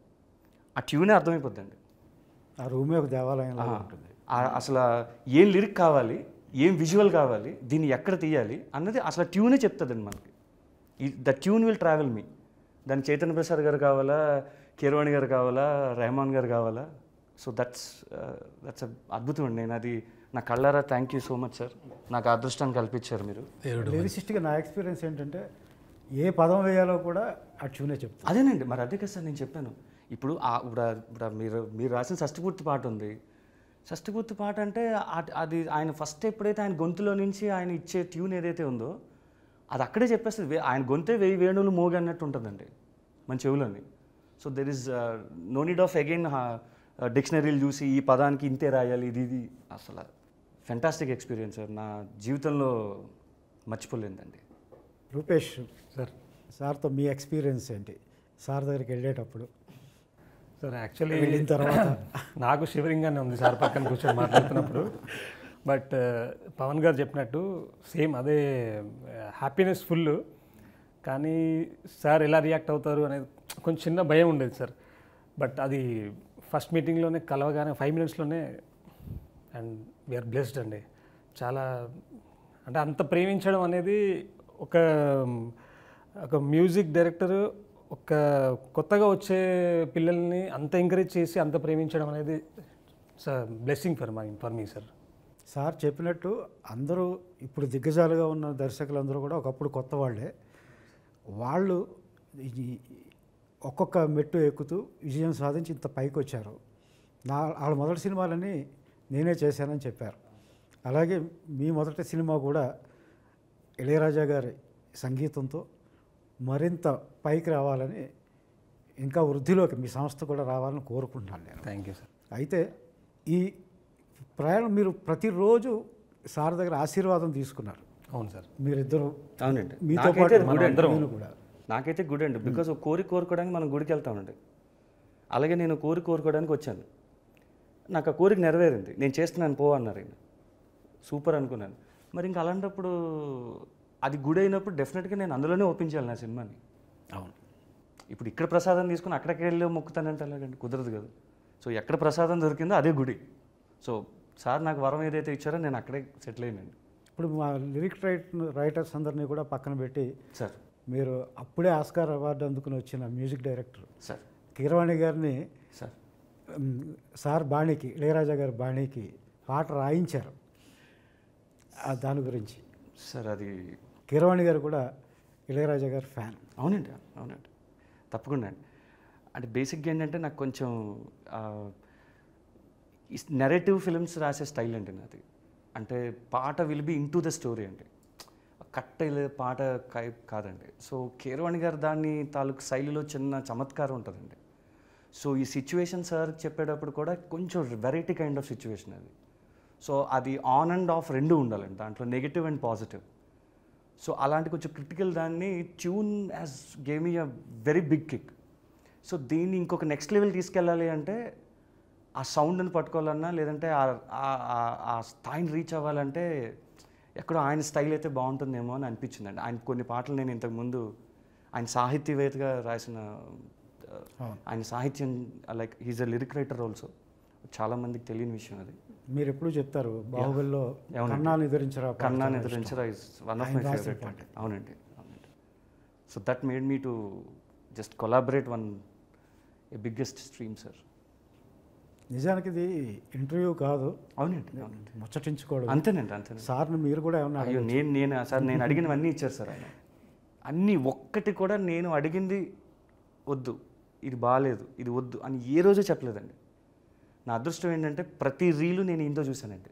ఆ ట్యూనే అర్థమైపోద్దండి. ఆ రూమే ఒక దేవాలయంలో ఉంటుంది. అసలు ఏం లిరిక్ కావాలి, ఏం విజువల్ కావాలి, దీన్ని ఎక్కడ తీయాలి అన్నది అసలు ట్యూనే చెప్తుందండి మనకి. ద ట్యూన్ విల్ ట్రావెల్ మీ. దాని చైతన్య ప్రసాద్ గారు కావాలా, కీరవాణి గారు కావాలా, రెహమాన్ గారు కావాలా. సో దట్స్ అద్భుతం అండి. నేను అది నా కళ్ళారా thank you so much sir, నాకు అదృష్టాన్ని కల్పించారు మీరు. లిరిసిస్ట్గా నా ఎక్స్పీరియన్స్ ఏంటంటే, ఏ పదం వేయాలో కూడా ఆ ట్యూనే చెప్తాను. అదేనండి, మరి అదే కదా సార్ నేను చెప్పాను. ఇప్పుడు ఇప్పుడు మీరు రాసిన షష్టిపూర్తి పాట ఉంది. షష్టిపూర్తి పాట అంటే అది ఆయన ఫస్ట్ ఎప్పుడైతే ఆయన గొంతులో నుంచి ఆయన ఇచ్చే ట్యూన్ ఏదైతే ఉందో అది అక్కడే చెప్పేస్తుంది. ఆయన గొంతే 1000 వేణువులు మోగి అన్నట్టు ఉంటుందండి మన చెవులని. So there is no need of again డిక్షనరీలు చూసి ఈ పదానికి ఇంతే రాయాలి, ఇది అసలు ఫెంటాస్టిక్ ఎక్స్పీరియన్స్ సార్, నా జీవితంలో మర్చిపోలేదండి. రూపేష్ సార్తో మీ ఎక్స్పీరియన్స్ ఏంటి? సార్ దగ్గరికి వెళ్ళేటప్పుడు సార్ యాక్చువల్లీ వెళ్ళిన తర్వాత నాకు షివరింగ్గానే ఉంది సార్ పక్కన కూర్చొని మాట్లాడుతున్నప్పుడు. బట్ పవన్ గారు చెప్పినట్టు సేమ్ అదే హ్యాపీనెస్ ఫుల్. కానీ సార్ ఎలా రియాక్ట్ అవుతారు అనేది కొంచెం చిన్న భయం ఉండేది సార్. బట్ అది ఫస్ట్ మీటింగ్లోనే కలవగానే 5 మినిట్స్లోనే అండ్ వీఆర్ బ్లెస్డ్ అండి. చాలా అంటే అంత ప్రేమించడం అనేది ఒక మ్యూజిక్ డైరెక్టర్ ఒక కొత్తగా వచ్చే పిల్లల్ని అంత ఎంకరేజ్ చేసి అంత ప్రేమించడం అనేది sir blessing for me sir. Sir చెప్పినట్టు అందరూ ఇప్పుడు దిగ్గజాలుగా ఉన్న దర్శకులందరూ కూడా ఒకప్పుడు కొత్త వాళ్ళే. వాళ్ళు ఒక్కొక్క మెట్టు ఎక్కుతూ విజయం సాధించి ఇంత పైకి వచ్చారు. వాళ్ళ మొదటి సినిమాలని నేనే చేశానని చెప్పారు. అలాగే మీ మొదటి సినిమా కూడా ఇళయరాజా గారి సంగీతంతో మరింత పైకి రావాలని, ఇంకా వృద్ధిలోకి మీ సంస్థ కూడా రావాలని కోరుకుంటున్నాను నేను. Thank you sir. అయితే ఈ ప్రయాణం మీరు ప్రతిరోజు సార్ దగ్గర ఆశీర్వాదం తీసుకున్నారు. అవును సార్. మీరిద్దరు అవునండి, మీతో పాటు అందరం కూడా. నాకైతే గుడ్ అండి, బికాజ్ ఒక కోరుకోవడానికి మనం గుడికి వెళ్తామండి. అలాగే నేను కోరుకోవడానికి వచ్చాను, నాకు ఆ కోరిక నెరవేరింది, నేను చేస్తున్నాను పో అన్నారు ఆయన. సూపర్ అనుకున్నాను. మరి ఇంకా అలాంటప్పుడు అది గుడి అయినప్పుడు డెఫినెట్గా నేను అందులోనే ఒప్పించాలి నా సినిమాని. అవును. ఇప్పుడు ఇక్కడ ప్రసాదం తీసుకుని అక్కడికి వెళ్ళి మొక్కుతానంటే అలాగండి కుదరదు కదా. సో ఎక్కడ ప్రసాదం దొరికిందో అదే గుడి. సో సార్ నాకు వరం ఏదైతే ఇచ్చారో నేను అక్కడే సెటిల్ అయినండి. ఇప్పుడు మా లిరిక్ రైటర్స్ అందరినీ కూడా పక్కన పెట్టి సార్, మీరు అప్పుడే ఆస్కార్ అవార్డు అందుకుని వచ్చిన మ్యూజిక్ డైరెక్టర్ సార్ కీరవాణి గారిని సార్ సార్ బాణీకి, ఇళయరాజా గారి బాణీకి పాట రాయించారు. దాని గురించి సార్ అది కీరవాణి గారు కూడా ఇళయరాజా గారు ఫ్యాన్. అవునండి, అవునండి, తప్పకుండా అండి. అంటే బేసిక్గా ఏంటంటే నాకు కొంచెం నెరేటివ్ ఫిల్మ్స్ రాసే స్టైల్ అండి నాది. అంటే పాట will be in to the story అండి, కట్ పాట కాదండి. సో కీరవాణి గారు దాన్ని తాలూకు శైలిలో చిన్న చమత్కారం ఉంటుందండి. సో ఈ సిచ్యువేషన్ సార్ చెప్పేటప్పుడు కూడా కొంచెం వెరైటీ కైండ్ ఆఫ్ సిచ్యువేషన్ అది. సో అది ఆన్ అండ్ ఆఫ్ రెండు ఉండాలండి, దాంట్లో నెగిటివ్ అండ్ పాజిటివ్. సో అలాంటి కొంచెం క్రిటికల్ దాన్ని tune as gave me a very big kick. So దీన్ని ఇంకొక నెక్స్ట్ లెవెల్ తీసుకెళ్ళాలి అంటే ఆ సౌండ్ని పట్టుకోవాలన్నా, లేదంటే ఆ స్థాయిని రీచ్ అవ్వాలంటే ఎక్కడో ఆయన స్టైల్ అయితే బాగుంటుందేమో అని అనిపించిందండి. ఆయన కొన్ని పాటలు నేను ఇంతకుముందు ఆయన సాహిత్యవేత్తగా రాసిన, ఆయన సాహిత్యం like he's a lyric writer also, చాలామందికి తెలియని విషయం అది. మీరు ఎప్పుడు చెప్తారు బాహుబలిలో కన్నాని ఎదురించరా is one of my favourite part. అవునండి, అవునండి. So that made me to just collaborate one a biggest stream sir. నిజానికి ఇది ఇంటర్వ్యూ కాదు. అవునండి, అవునండి, ముచ్చటించుకోవడం. అంతేనండి, అంతేనండి. సార్ని మీరు కూడా ఏమన్నా అయ్యో నేను అడిగినవన్నీ ఇచ్చారు సార్ ఆయన. అన్నీ ఒక్కటి కూడా నేను అడిగింది వద్దు, ఇది బాగాలేదు, ఇది వద్దు అని ఏ రోజు చెప్పలేదండి. నా అదృష్టం ఏంటంటే ప్రతి రీలు నేను ఈయనతో చూశానండి.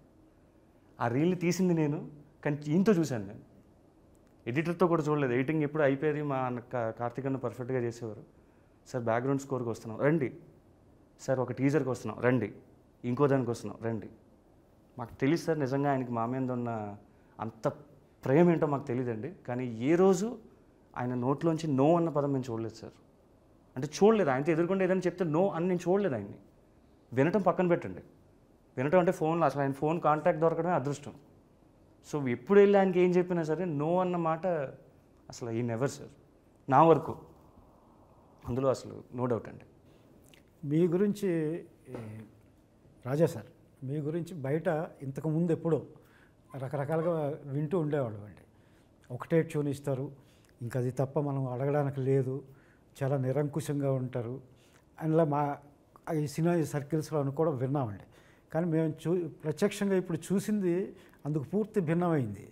ఆ రీల్ని తీసింది నేను, కానీ ఈయనతో చూశాను నేను. ఎడిటర్తో కూడా చూడలేదు. ఎడిటింగ్ ఎప్పుడు అయిపోయేది మా కార్తీక్ అన్న పర్ఫెక్ట్గా చేసేవారు. సార్ బ్యాక్గ్రౌండ్ స్కోర్కి వస్తున్నాం రండి, సార్ ఒక టీజర్కి వస్తున్నాం రండి, ఇంకో దానికి వస్తున్నాం రండి. మాకు తెలియదు సార్ నిజంగా ఆయనకి మా మీద ఉన్న అంత ప్రేమ ఏంటో మాకు తెలియదండి. కానీ ఏ రోజు ఆయన నోట్లోంచి నో అన్న పదం నేను చూడలేదు సార్. అంటే చూడలేదు, ఆయనతో ఎదుర్కొంటే ఏదైనా చెప్తే నో అని నేను చూడలేదు ఆయన్ని. వినటం పక్కన పెట్టండి, వినటం అంటే ఫోన్లో అసలు ఆయన ఫోన్ కాంటాక్ట్ దొరకడమే అదృష్టం. సో ఎప్పుడు వెళ్ళి ఆయనకి ఏం చెప్పినా సరే నో అన్న మాట అసలు ఈ నెవర్ సార్ నా వరకు, అందులో అసలు నో డౌట్ అండి. మీ గురించి రాజా సార్, మీ గురించి బయట ఇంతకుముందు ఎప్పుడో రకరకాలుగా వింటూ ఉండేవాళ్ళు అండి. ఒకటే ట్యూన్ ఇస్తారు, ఇంకా అది తప్ప మనం అడగడానికి లేదు, చాలా నిరంకుశంగా ఉంటారు అందులో మా ఈ సినిమా సర్కిల్స్లో అని కూడా విన్నామండి. కానీ మేము ప్రత్యక్షంగా ఇప్పుడు చూసింది అందుకు పూర్తి భిన్నమైంది.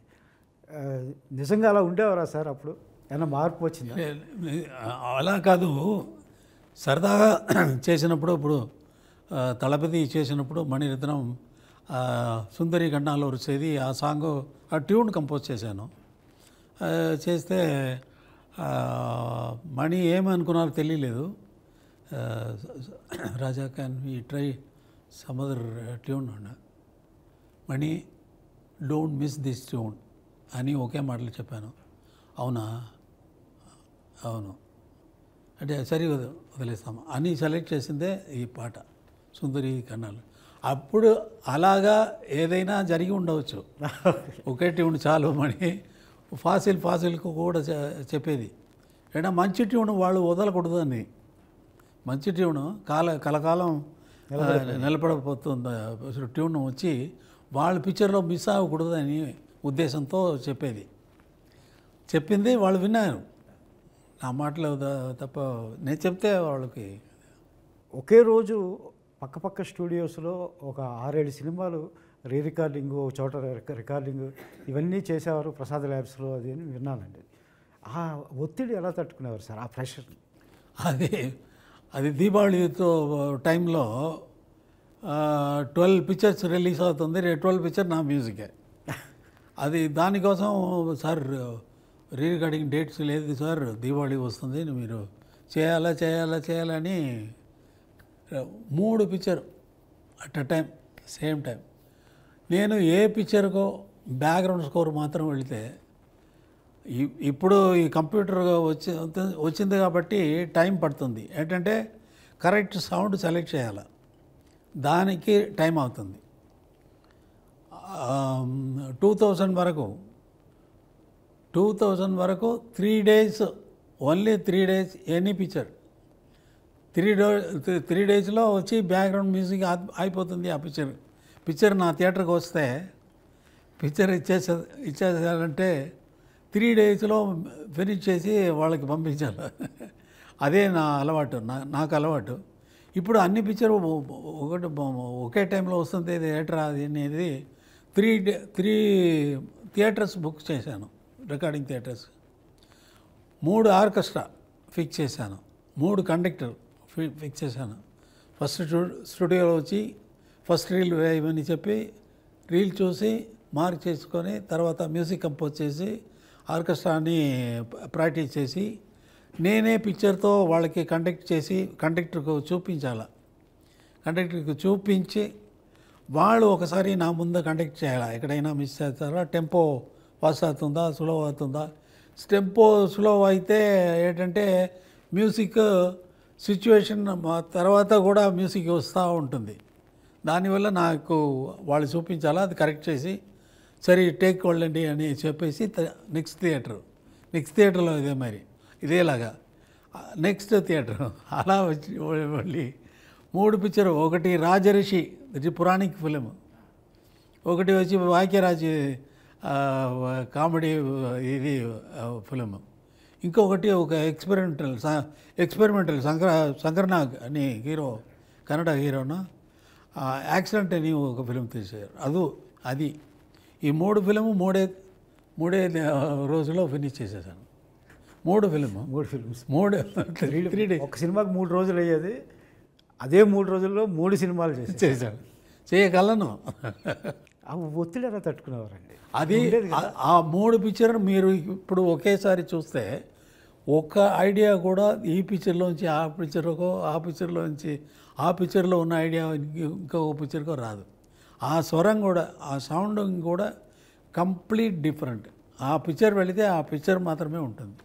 నిజంగా అలా ఉండేవారా సార్? అప్పుడు ఏమైనా మార్పు వచ్చిందా? అలా కాదు, సరదాగా చేసినప్పుడు ఇప్పుడు తలపతి చేసినప్పుడు మణిరత్నం సుందరి గండాలో వచ్చేది ఆ సాంగ్, ఆ ట్యూన్ కంపోజ్ చేశాను. చేస్తే మణి ఏమనుకున్నారో తెలియలేదు. Raja can we try some other tune అన్న, Mani don't miss this tune అని ఒకే మాటలు చెప్పాను. అవునా, అవును అంటే సరే వదిలేస్తాము అని సెలెక్ట్ చేసిందే ఈ పాట సుందరి కన్నాలు. అప్పుడు అలాగా ఏదైనా జరిగి ఉండవచ్చు, ఒకే ట్యూన్ చాలు మణి ఫాసిల్కు కూడా చెప్పేది. ఏడా మంచి ట్యూన్ వాళ్ళు వదలకూడదు అని, మంచి ట్యూన్ కలకాలం నిలబడపోతుంది ట్యూన్ వచ్చి వాళ్ళ పిక్చర్లో మిస్ అవ్వకూడదు అని ఉద్దేశంతో చెప్పింది వాళ్ళు విన్నారు. నా మాటలు తప్ప నేను చెప్తే వాళ్ళకి. ఒకే రోజు పక్కపక్క స్టూడియోస్లో ఒక 6-7 సినిమాలు రికార్డింగు, ఒక చోట రికార్డింగు ఇవన్నీ చేసేవారు ప్రసాద్ ల్యాబ్స్లో, అది అని విన్నానండి. ఆ ఒత్తిడి ఎలా తట్టుకునేవారు సార్, ఆ ప్రెషర్? అది దీపావళితో టైంలో 12 పిక్చర్స్ రిలీజ్ అవుతుంది, 12 పిక్చర్ నా మ్యూజికే. అది దానికోసం సార్ రికార్డింగ్ డేట్స్ లేదు సార్, దీపావళి వస్తుంది మీరు చేయాలని 3 picture at a time same time. నేను ఏ పిక్చర్కో బ్యాక్గ్రౌండ్ స్కోర్ మాత్రం వెళితే, ఇప్పుడు ఈ కంప్యూటర్ వచ్చింది కాబట్టి టైం పడుతుంది. ఏంటంటే కరెక్ట్ సౌండ్ సెలెక్ట్ చేయాలి, దానికి టైం అవుతుంది. 2000 వరకు 3 days, only 3 days any picture. 3 daysలో వచ్చి బ్యాక్గ్రౌండ్ మ్యూజిక్ అయిపోతుంది. ఆ పిక్చర్ నా థియేటర్కి వస్తే పిక్చర్ ఇచ్చేసారంటే 3 daysలో ఫినిష్ చేసి వాళ్ళకి పంపించాలి. అదే నా అలవాటు, నాకు అలవాటు. ఇప్పుడు అన్ని పిక్చర్ ఒకటి ఒకే టైంలో వస్తుంది థియేటర్ అది అనేది 3 థియేటర్స్ బుక్ చేశాను, రికార్డింగ్ థియేటర్స్. 3 ఆర్కెస్ట్రా ఫిక్స్ చేశాను, 3 కండక్టర్ ఫిక్స్ చేశాను. ఫస్ట్ స్టూడియోలో వచ్చి ఫస్ట్ రీల్ వేయమని చెప్పి రీల్ చూసి మార్క్ చేసుకొని తర్వాత మ్యూజిక్ కంపోజ్ చేసి ఆర్కెస్ట్రాని ప్రాక్టీస్ చేసి నేనే పిక్చర్తో వాళ్ళకి కండక్టర్కు చూపించాలి. కండక్టర్కి చూపించి వాళ్ళు ఒకసారి నా ముందు కండక్ట్ చేయాలి. ఎక్కడైనా మిస్ చేస్తారా, టెంపో ఫాస్ట్ అవుతుందా, స్లో అవుతుందా. టెంపో స్లో అయితే ఏంటంటే మ్యూజిక్ సిచ్యువేషన్ తర్వాత కూడా మ్యూజిక్ వస్తూ ఉంటుంది. దానివల్ల నాకు వాళ్ళు చూపించాలా, అది కరెక్ట్ చేసి సరే టేక్ వెళ్ళండి అని చెప్పేసి నెక్స్ట్ థియేటర్లో ఇదే మరి ఇదేలాగా నెక్స్ట్ థియేటర్ అలా వచ్చి మళ్ళీ 3 పిక్చర్. ఒకటి రాజరిషి, ఇది పురాణిక్ ఫిలిం. ఒకటి వచ్చి వాక్యరాజ్ కామెడీ ఇది ఫిలిం. ఇంకొకటి ఒక ఎక్స్పెరిమెంటల్ శంకర్నాగ్ అని హీరో, కన్నడ హీరోనా, యాక్సిడెంట్ అని ఒక ఫిలిం తీశారు. అది ఈ 3 ఫిలిము మూడే రోజుల్లో ఫినిష్ చేసేసాను. 3 ఫిల్మ్స్ 3 డేస్. ఒక సినిమాకి 3 రోజులు అయ్యేది, అదే 3 రోజుల్లో 3 సినిమాలు చేశాను. చేయగలను. ఆ ఒత్తిడి ఎలా తట్టుకునేవారండి? అది ఆ 3 పిక్చర్ మీరు ఇప్పుడు ఒకేసారి చూస్తే ఒక ఐడియా కూడా ఈ పిక్చర్లోంచి ఆ పిక్చర్కో, ఆ పిక్చర్లోంచి ఆ పిక్చర్లో ఉన్న ఐడియా ఇంకొక పిక్చర్కో రాదు. ఆ స్వరం కూడా, ఆ సౌండింగ్ కూడా కంప్లీట్ డిఫరెంట్. ఆ పిక్చర్ వెళితే ఆ పిక్చర్ మాత్రమే ఉంటుంది.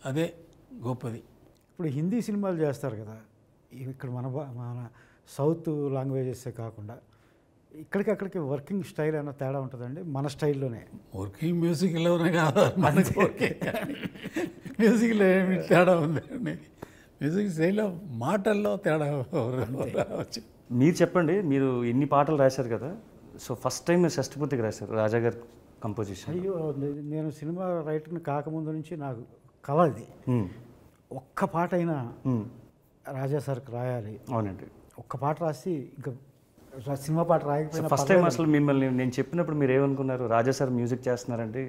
అదే గొప్పది. ఇప్పుడు హిందీ సినిమాలు చేస్తారు కదా, ఇక్కడ మన సౌత్ లాంగ్వేజెసే కాకుండా ఇక్కడికి వర్కింగ్ స్టైల్ అయినా తేడా ఉంటుందండి? మన స్టైల్లోనే వర్కింగ్ మ్యూజిక్లోనే కాదు, మనకి మ్యూజిక్లో ఏమి తేడా ఉందండి? మ్యూజిక్ స్టైల్లో మాటల్లో తేడా రావచ్చు. మీరు చెప్పండి, మీరు ఇన్ని పాటలు రాశారు కదా, సో ఫస్ట్ టైం మీరు షష్ఠపూర్తికి రాశారు రాజాగారి కంపోజిషన్. అయ్యో, నేను సినిమా రైటర్ని కాకముందు నుంచి నాకు కళ ఇది. ఒక్క పాట అయినా రాజా సార్కి రాయాలి. అవునండి. ఒక్క పాట రాసి ఇంకా సినిమా పాట రాయకపోయినా ఫస్ట్ టైం అసలు మిమ్మల్ని నేను చెప్పినప్పుడు మీరు ఏమనుకున్నారు? రాజా సార్ మ్యూజిక్ చేస్తున్నారండి,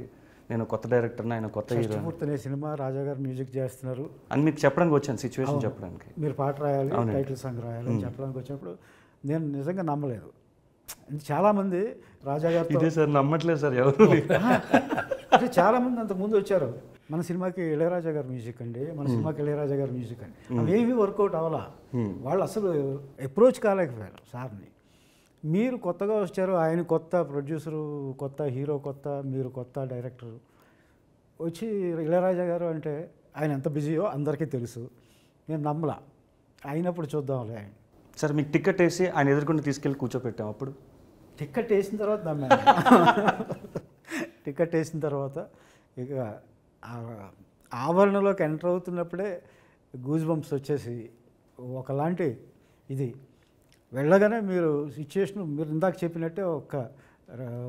నేను కొత్త డైరెక్టర్ని, ఆయన కొత్త హీరో, షష్ఠపూర్తి అనే సినిమా రాజా గారు మ్యూజిక్ చేస్తున్నారు అని మీకు చెప్పడానికి వచ్చాను, సిచ్యువేషన్ చెప్పడానికి. మీరు పాట రాయాలి, టైటిల్ సాంగ్ రాయాలి అని చెప్పడానికి వచ్చినప్పుడు నేను నిజంగా నమ్మలేదు. చాలామంది రాజా గారు ఇదే సార్ నమ్మట్లేదు సార్ ఎవరు. అంటే చాలామంది అంతకుముందు వచ్చారు, మన సినిమాకి ఇళయరాజా గారు మ్యూజిక్ అండి, మన సినిమాకి ఇళయరాజా గారు మ్యూజిక్ అండి. అవేమీ వర్కౌట్ అవ్వాలా, వాళ్ళు అసలు అప్రోచ్ కాలేకపోయారు సార్ని. మీరు కొత్తగా వచ్చారు, ఆయన కొత్త ప్రొడ్యూసరు, కొత్త హీరో కొత్త, మీరు కొత్త డైరెక్టరు వచ్చి ఇళయరాజా గారు అంటే ఆయన ఎంత బిజీయో అందరికీ తెలుసు. నేను నమ్మలా. అయినప్పుడు చూద్దాంలే ఆయన. సార్ మీకు టికెట్ వేసి ఆయన ఎదుర్కొని తీసుకెళ్ళి కూర్చోపెట్టాం. అప్పుడు టికెట్ వేసిన తర్వాత నమ్మాను. టికెట్ వేసిన తర్వాత ఇక ఆవరణలోకి ఎంటర్ అవుతున్నప్పుడే గూజ్ బంప్స్ వచ్చేసి ఒకలాంటి ఇది. వెళ్ళగానే మీరు సిచ్యువేషన్ మీరు ఇందాక చెప్పినట్టే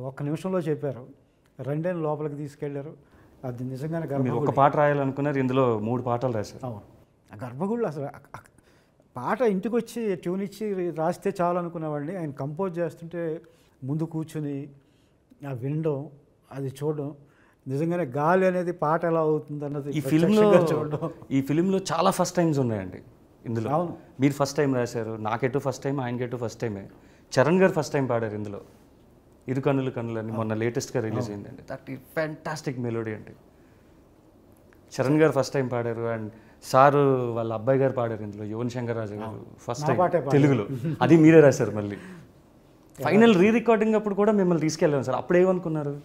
ఒక్క నిమిషంలో చెప్పారు. రెండేళ్ళు లోపలికి తీసుకెళ్లారు. అది నిజంగానే మీరు ఒక పాట రాయాలనుకున్నారు, ఇందులో 3 పాటలు రాశారు. అవును, ఆ గర్భగుళ్ళు అసలు పాట ఇంటికి వచ్చి ట్యూన్ ఇచ్చి రాస్తే చాలు అనుకునేవాడిని. ఆయన కంపోజ్ చేస్తుంటే ముందు కూర్చుని ఆ వినడం, అది చూడడం, నిజంగానే గాలి అనేది పాట ఎలా అవుతుంది అన్నది ఈ ఫిలింలో చాలా ఫస్ట్ టైమ్స్ ఉన్నాయండి ఇందులో. అవును, మీరు ఫస్ట్ టైం రాశారు, నాకెటు ఫస్ట్ టైం, ఆయనకెటు ఫస్ట్ టైమే. చరణ్ గారు ఫస్ట్ టైం పాడారు ఇందులో, ఇరు కన్నులు కన్నులు అని మొన్న లేటెస్ట్గా రిలీజ్ అయిందండి. దట్ ఈ ఫ్యాంటాస్టిక్ మెలోడీ అండి. చరణ్ గారు ఫస్ట్ టైం పాడారు, అండ్ సారు వాళ్ళ అబ్బాయి గారు పాడారు ఇందులో, యువన్ శంకర్ రాజు గారు ఫస్ట్ టైం తెలుగులో. అది మీరే రాశారు. మళ్ళీ ఫైనల్ రికార్డింగ్ అప్పుడు కూడా మిమ్మల్ని తీసుకెళ్ళాను సార్. అప్పుడు ఏమనుకున్నారు?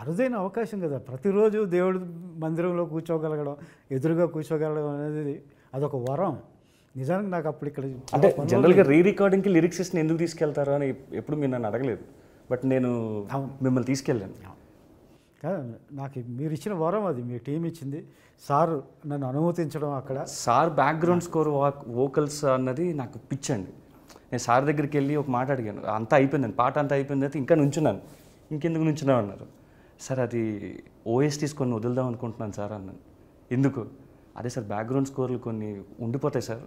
అరుదైన అవకాశం కదా, ప్రతిరోజు దేవుడి మందిరంలో కూర్చోగలగడం, ఎదురుగా కూర్చోగలగడం అనేది అదొక వరం. నిజానికి నాకు అప్పుడు ఇక్కడ అంటే జనరల్గా రికార్డింగ్కి లిరిక్సిస్ట్ని ఎందుకు తీసుకెళ్తారు అని ఎప్పుడు మీరు నన్ను అడగలేదు, బట్ నేను మిమ్మల్ని తీసుకెళ్ళాను. నాకు మీరు ఇచ్చిన వరం అది, మీ టీం ఇచ్చింది. సార్ నన్ను అనుమతించడం, అక్కడ సార్ బ్యాక్గ్రౌండ్ స్కోర్ వోకల్స్ అన్నది నాకు పిచ్చండి. నేను సార్ దగ్గరికి వెళ్ళి ఒక మాట అడిగాను, అంతా అయిపోయిందండి, పాట అంతా అయిపోయింది అయితే ఇంకా నుంచున్నాను. ఇంకెందుకు నుంచున్నావు అన్నారు. సార్ అది ఓఎస్టీస్ కొన్ని వదులుదాం అనుకుంటున్నాను సార్ అన్నాను. ఎందుకు? అదే సార్ బ్యాక్గ్రౌండ్ స్కోర్లు కొన్ని ఉండిపోతాయి సార్,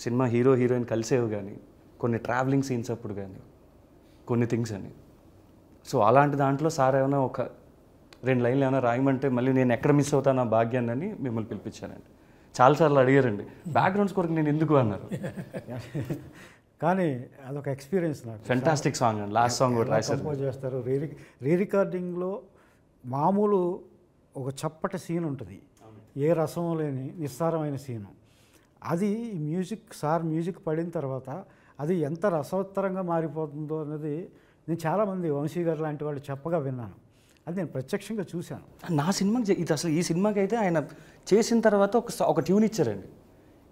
సినిమా హీరో హీరోయిన్ కలిసేవి కానీ, కొన్ని ట్రావెలింగ్ సీన్స్ అప్పుడు కానీ, కొన్ని థింగ్స్ అని. సో అలాంటి దాంట్లో సార్ ఏమైనా ఒక 2 లైన్లు ఏమైనా రాయమంటే మళ్ళీ నేను ఎక్కడ మిస్ అవుతాను ఆ భాగ్యాన్ని అని మిమ్మల్ని పిలిపించానండి. చాలాసార్లు అడిగారండి, బ్యాక్గ్రౌండ్స్ కొరకు నేను ఎందుకు అన్నారు. కానీ అదొక ఎక్స్పీరియన్స్ నాకు. ఫెంటాస్టిక్ సాంగ్ అండి, లాస్ట్ సాంగ్ కూడా రాశారు. కంపోజ్ చేస్తారు. రీ రికార్డింగ్లో మామూలు ఒక చప్పటి సీన్ ఉంటుంది, ఏ రసం లేని నిస్సారమైన సీను. అది మ్యూజిక్ పడిన తర్వాత అది ఎంత రసవత్తరంగా మారిపోతుందో అనేది నేను చాలామంది వంశీ గారు లాంటి వాళ్ళు చెప్పగా విన్నాను. అది నేను ప్రత్యక్షంగా చూశాను. నా సినిమాకి ఇది అసలు ఈ సినిమాకి అయితే ఆయన చేసిన తర్వాత ఒక ట్యూన్ ఇచ్చారండి.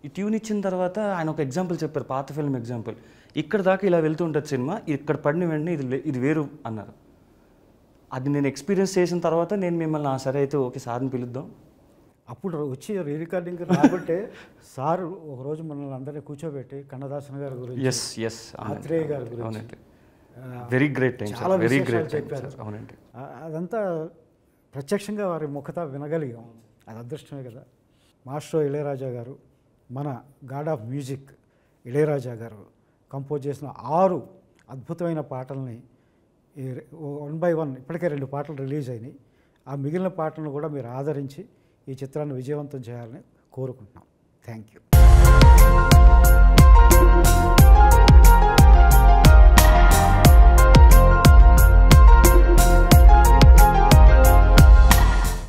ఈ ట్యూన్ ఇచ్చిన తర్వాత ఆయన ఒక ఎగ్జాంపుల్ చెప్పారు, పాత ఫిల్మ్ ఎగ్జాంపుల్. ఇక్కడ దాకా ఇలా వెళ్తూ ఉంటుంది సినిమా, ఇక్కడ పడిన వెంటనే ఇది వేరు అన్నారు. అది నేను ఎక్స్పీరియన్స్ చేసిన తర్వాత నేను మిమ్మల్ని సరే అయితే ఓకే సార్ని పిలుద్దాం. అప్పుడు వచ్చి రీ రికార్డింగ్ రాబట్టే సార్ ఒకరోజు మనల్ని అందరినీ కూర్చోబెట్టి కన్నదాసన్ గారి గురించి, ఆత్రేయ గారి గురించి వెరీ గ్రేట్ టైం, చాలా వెరీ విశేషాలు గ్రేట్ చెప్పారు. అవునండి. అదంతా ప్రత్యక్షంగా వారి ముఖత వినగలిగాం. అది అదృష్టమే కదా. మాస్టర్ ఇళయరాజా గారు, మన గాడ్ ఆఫ్ మ్యూజిక్ ఇళయరాజా గారు కంపోజ్ చేసిన 6 అద్భుతమైన పాటల్ని 1 by 1 ఇప్పటికే 2 పాటలు రిలీజ్ అయినాయి. ఆ మిగిలిన పాటలను కూడా మీరు ఆదరించి ఈ చిత్రాన్ని విజయవంతం చేయాలని కోరుకుంటున్నాం. Thank you.